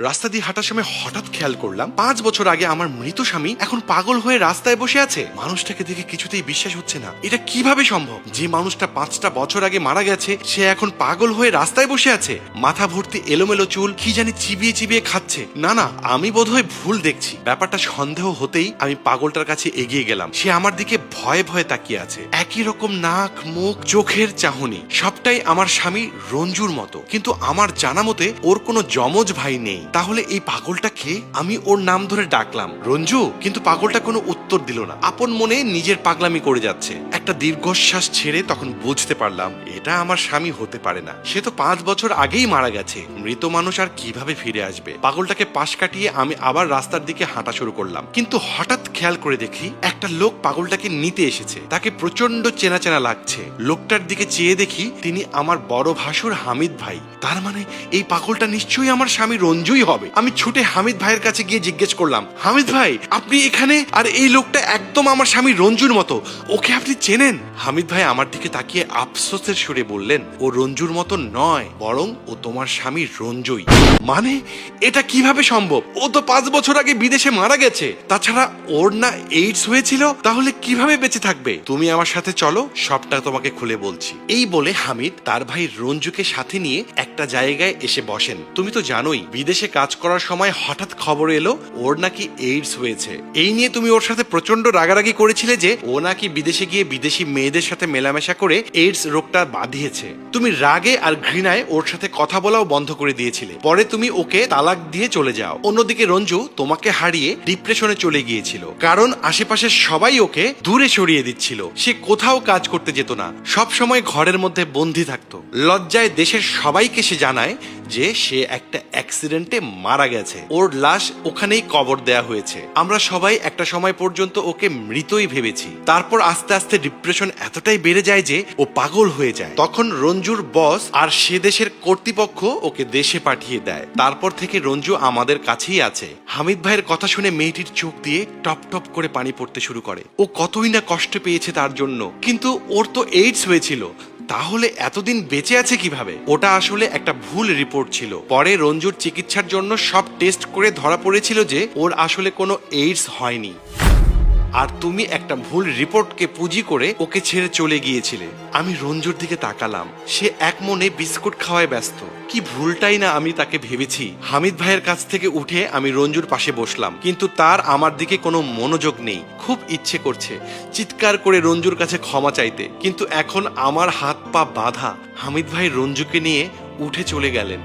রাস্তা দিয়ে হাঁটার সময় হঠাৎ খেয়াল করলাম 5 বছর আগে আমার মৃত স্বামী এখন পাগল হয়ে রাস্তায় বসে আছে। মানুষটাকে দেখে কিছুতেই বিশ্বাস হচ্ছে না। এটা কিভাবে সম্ভব? যে মানুষটা 5টা বছর আগে মারা গেছে সে এখন পাগল হয়ে রাস্তায় বসে আছে, মাথা ভর্তি এলোমেলো চুল, কি জানি চিবিয়ে চিবিয়ে খাচ্ছে। না না, আমি বোধহয় ভুল দেখছি। ব্যাপারটা সন্দেহ হতেই আমি পাগলটার কাছে এগিয়ে গেলাম। সে আমার দিকে ভয়ে ভয়ে তাকিয়ে আছে। একই রকম নাক, মুখ, চোখের চাহনি, সবটাই আমার স্বামী রঞ্জুর মতো। কিন্তু আমার জানা মতে ওর কোনো যমজ ভাই নেই। তাহলে এই পাগলটা কে? আমি ওর নাম ধরে ডাকলাম, রঞ্জু, কিন্তু পাগলটা কোনো উত্তর দিল না। আপন মনে নিজের পাগলামি করে যাচ্ছে। একটা দীর্ঘশ্বাস ছেড়ে তখন বুঝতে পারলাম এটা আমার স্বামী হতে পারে না। সে তো 5 বছর আগেই মারা গেছে। মৃত মানুষ আর কিভাবে ফিরে আসবে? পাগলটাকে পাশ কাটিয়ে আমি আবার রাস্তার দিকে হাঁটা শুরু করলাম। কিন্তু হঠাৎ খেয়াল করে দেখি একটা লোক পাগলটাকে নিতে এসেছে। তাকে প্রচন্ড চেনা চেনা লাগছে। লোকটার দিকে চেয়ে দেখি তিনি আমার বড় ভাসুর হামিদ ভাই। তার মানে এই পাগলটা নিশ্চয়ই আমার স্বামী রঞ্জুই হবে। আমি ছুটে হামিদ ভাইয়ের কাছে গিয়ে জিজ্ঞেস করলাম, হামিদ ভাই, আপনি এখানে? আর এই লোকটা একদম আমার স্বামী রঞ্জুর মতো, ওকে আপনি চেনেন? হামিদ ভাই আমার দিকে তাকিয়ে আফসোসের সুরে বললেন, ও রঞ্জুর মতো নয়, বরং ও তোমার স্বামী রঞ্জুই। মানে এটা কিভাবে সম্ভব? ও তো 5 বছর আগে বিদেশে মারা গেছে। তাছাড়া ওর না এইডস হয়েছিল? তাহলে কিভাবে বেঁচে থাকবে? তুমি আমার সাথে চলো, সবটা তোমাকে খুলে বলছি। এই বলে হামিদ তার ভাই রঞ্জুকে সাথে নিয়ে একটা জায়গায় এসে বসেন। তুমি তো জানোই বিদেশে কাজ করার সময় হঠাৎ খবর এলো ওর নাকি এইডস হয়েছে। এই নিয়ে তুমি ওর সাথে প্রচন্ড রাগারাগি করেছিলে যে ও নাকি বিদেশে গিয়ে বিদেশি মেয়েদের সাথে মেলামেশা করে এইডস রোগটা বাঁধিয়েছে। তুমি রাগে আর ঘৃণায় ওর সাথে কথা বলাও বন্ধ করে দিয়েছিলে। পরে তুমি ওকে তালাক দিয়ে চলে যাও। অন্যদিকে রঞ্জু তোমাকে হারিয়ে ডিপ্রেশনে চলে গিয়েছিল, কারণ আশেপাশের সবাই ওকে দূরে সরিয়ে দিচ্ছিল। সে কোথাও কাজ করতে যেত না, সব সময় ঘরের মধ্যে বন্দি থাকতো। লজ্জায় দেশের সবাইকে সে জানায় যে সে একটা অ্যাক্সিডেন্টে মারা গেছে। ওর লাশ ওখানেই কবর দেয়া হয়েছে। আমরা সবাই একটা সময় পর্যন্ত ওকে মৃতই ভেবেছি। তারপর আস্তে আস্তে ডিপ্রেশন এতটাই বেড়ে যায় যে ও পাগল হয়ে যায়। তখন রঞ্জুর বস আর সে দেশের কর্তৃপক্ষ ওকে দেশে পাঠিয়ে দেয়। তারপর থেকে রঞ্জু আমাদের কাছেই আছে। হামিদ ভাইয়ের কথা শুনে মেয়েটির চোখ দিয়ে টপ টপ করে পানি পড়তে শুরু করে। ও কতই না কষ্ট পেয়েছে তার জন্য। কিন্তু ওর তো এইডস হয়েছিল, তাহলে এতদিন বেঁচে আছে কিভাবে? ওটা আসলে একটা ভুল রিপোর্ট ছিল। পরে রঞ্জুর চিকিৎসার জন্য সব টেস্ট করে ধরা পড়েছিল যে ওর আসলে কোনো এইডস হয়নি। আর তুমি একটা ভুল রিপোর্টকে পুঁজি করে ওকে ছেড়ে চলে গিয়েছিলে। আমি রঞ্জুর দিকে তাকালাম। সে এক মনে বিস্কুট খাওয়ায় ব্যস্ত। কি ভুলটাই না আমি তাকে ভেবেছি। হামিদ ভাইয়ের কাছ থেকে উঠে আমি রঞ্জুর পাশে বসলাম, কিন্তু তার আমার দিকে কোনো মনোযোগ নেই। খুব ইচ্ছে করছে চিৎকার করে রঞ্জুর কাছে ক্ষমা চাইতে, কিন্তু এখন আমার হাত পা বাঁধা। হামিদ ভাই রঞ্জুকে নিয়ে উঠে চলে গেলেন।